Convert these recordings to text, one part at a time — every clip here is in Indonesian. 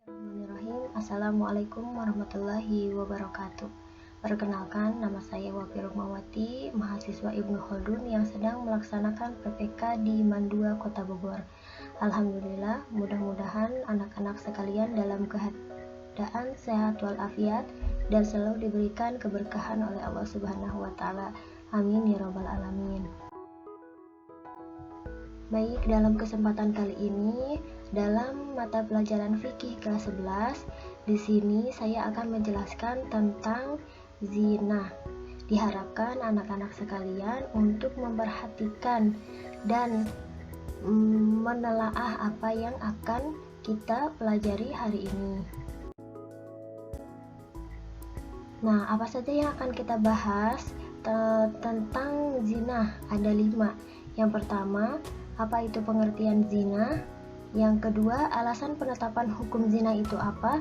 Bismillahirrahmanirrahim. Assalamualaikum warahmatullahi wabarakatuh. Perkenalkan, nama saya Wafi Rukmawati, mahasiswa Ibnu Khaldun yang sedang melaksanakan PPK di Mandua, Kota Bogor. Alhamdulillah, mudah-mudahan anak-anak sekalian dalam keadaan sehat walafiat dan selalu diberikan keberkahan oleh Allah Subhanahu wa Ta'ala. Amin ya Rabbal 'Alamin. Baik, dalam kesempatan kali ini dalam mata pelajaran fikih kelas 11, di sini saya akan menjelaskan tentang zina. Diharapkan anak-anak sekalian untuk memperhatikan dan menelaah apa yang akan kita pelajari hari ini. Nah, apa saja yang akan kita bahas tentang zina? Ada 5. Yang pertama, apa itu pengertian zina? Yang kedua, alasan penetapan hukum zina itu apa?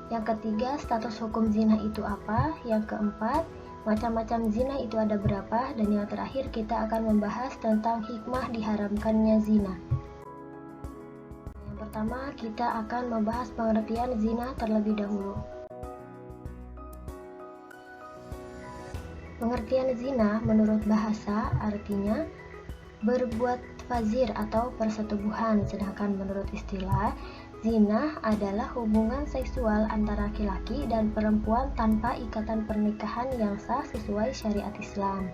Yang ketiga, status hukum zina itu apa? Yang keempat, macam-macam zina itu ada berapa? Dan yang terakhir, kita akan membahas tentang hikmah diharamkannya zina. Yang pertama, kita akan membahas pengertian zina terlebih dahulu. Pengertian zina menurut bahasa artinya berbuat fazir atau persetubuhan, sedangkan menurut istilah, zina adalah hubungan seksual antara laki-laki dan perempuan tanpa ikatan pernikahan yang sah sesuai syariat Islam.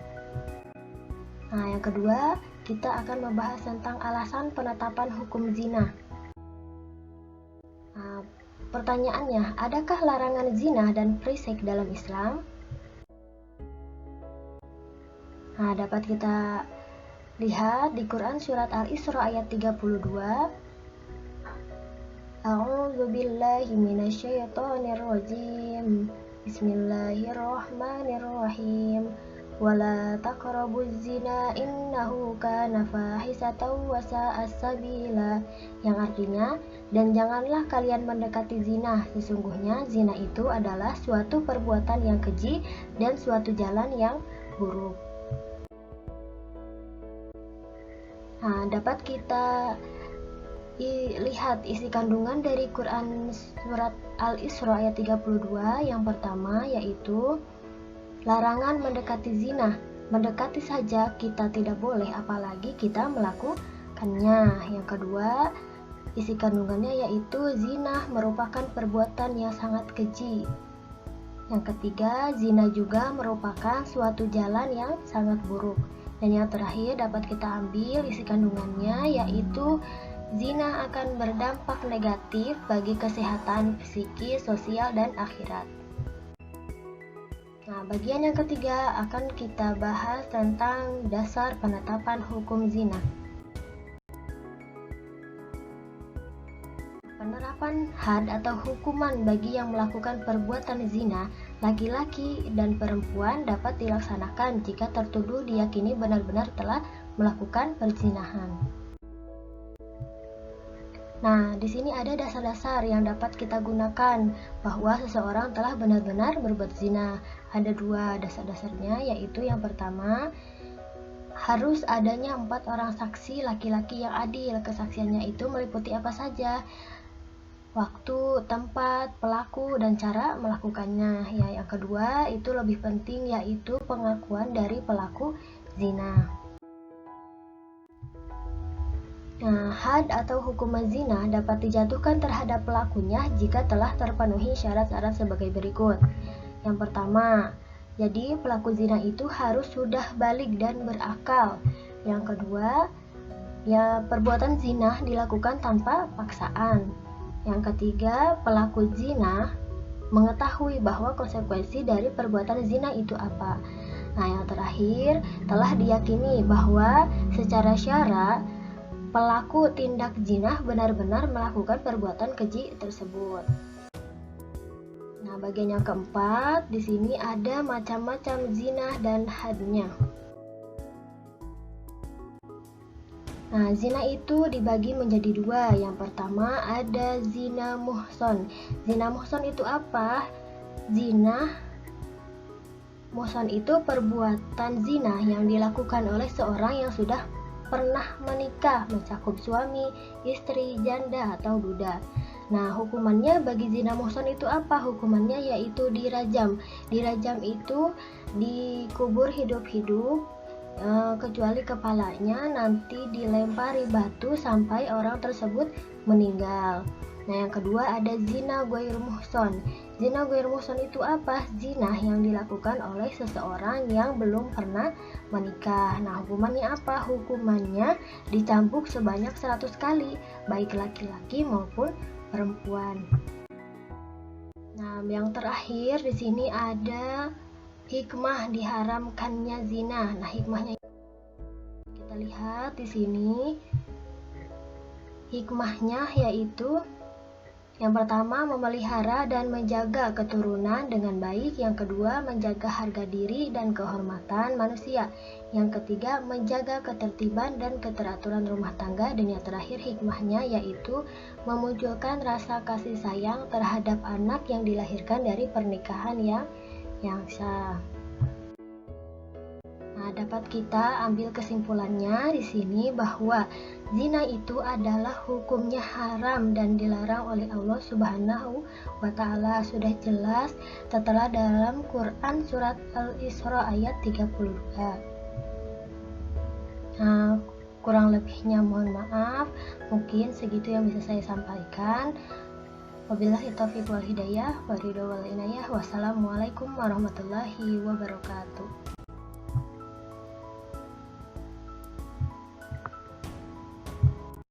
Nah, yang kedua, kita akan membahas tentang alasan penetapan hukum zina. Nah, pertanyaannya, adakah larangan zina dan free sex dalam Islam? Nah, dapat kita lihat di Quran surat Al-Isra ayat 32. A'udzubillahi minasyaitonirrajim. Bismillahirrahmanirrahim. Wala taqrabuz zina innahu kana fahisatan wa sa'a sabila. Yang artinya, dan janganlah kalian mendekati zina, sesungguhnya zina itu adalah suatu perbuatan yang keji dan suatu jalan yang buruk. Nah, dapat kita lihat isi kandungan dari Quran surat Al-Isra ayat 32. Yang pertama yaitu larangan mendekati zina. Mendekati saja kita tidak boleh, apalagi kita melakukannya. Yang kedua, isi kandungannya yaitu zina merupakan perbuatan yang sangat keji. Yang ketiga, zina juga merupakan suatu jalan yang sangat buruk. Dan yang terakhir dapat kita ambil isi kandungannya yaitu zina akan berdampak negatif bagi kesehatan psikis, sosial, dan akhirat. Nah, bagian yang ketiga akan kita bahas tentang dasar penetapan hukum zina. Penerapan had atau hukuman bagi yang melakukan perbuatan zina, laki-laki dan perempuan dapat dilaksanakan jika tertuduh diyakini benar-benar telah melakukan perzinahan. Nah, di sini ada dasar-dasar yang dapat kita gunakan bahwa seseorang telah benar-benar berbuat zina. Ada 2 dasar-dasarnya, yaitu yang pertama, harus adanya 4 orang saksi laki-laki yang adil. Kesaksiannya itu meliputi apa saja? Waktu, tempat, pelaku, dan cara melakukannya. Ya, yang kedua itu lebih penting, yaitu pengakuan dari pelaku zina. Nah, had atau hukuman zina dapat dijatuhkan terhadap pelakunya jika telah terpenuhi syarat-syarat sebagai berikut. Yang pertama, jadi pelaku zina itu harus sudah baligh dan berakal. Yang kedua, ya perbuatan zina dilakukan tanpa paksaan. Yang ketiga, pelaku zina mengetahui bahwa konsekuensi dari perbuatan zina itu apa. Nah, yang terakhir, telah diyakini bahwa secara syara pelaku tindak zina benar-benar melakukan perbuatan keji tersebut. Nah, bagian yang keempat, di sini ada macam-macam zina dan hadnya. Nah, zina itu dibagi menjadi 2. Yang pertama ada zina muhson. Zina muhson itu apa? Zina muhson itu perbuatan zina yang dilakukan oleh seorang yang sudah pernah menikah, mencakup suami, istri, janda, atau duda. Nah, hukumannya bagi zina muhsan itu apa? Hukumannya yaitu dirajam. Dirajam itu dikubur hidup-hidup, kecuali kepalanya nanti dilempari batu sampai orang tersebut meninggal. Nah, yang kedua ada zina ghair muhsan. Zina ghair muhsan itu apa? Zina yang dilakukan oleh seseorang yang belum pernah menikah. Nah, hukumannya apa? Hukumannya dicambuk sebanyak 100 kali, baik laki-laki maupun perempuan. Nah, yang terakhir di sini ada hikmah diharamkannya zina. Nah, hikmahnya kita lihat di sini. Hikmahnya yaitu yang pertama, memelihara dan menjaga keturunan dengan baik. Yang kedua, menjaga harga diri dan kehormatan manusia. Yang ketiga, menjaga ketertiban dan keteraturan rumah tangga. Dan yang terakhir, hikmahnya yaitu memunculkan rasa kasih sayang terhadap anak yang dilahirkan dari pernikahan yang sah. Nah, dapat kita ambil kesimpulannya di sini bahwa zina itu adalah hukumnya haram dan dilarang oleh Allah Subhanahu wa Ta'ala. Sudah jelas setelah dalam Quran surat Al-Isra ayat 32. Nah, kurang lebihnya mohon maaf. Mungkin segitu yang bisa saya sampaikan. Wabillahi taufiq wal hidayah, wa ridha wal inayah. Wassalamualaikum warahmatullahi wabarakatuh.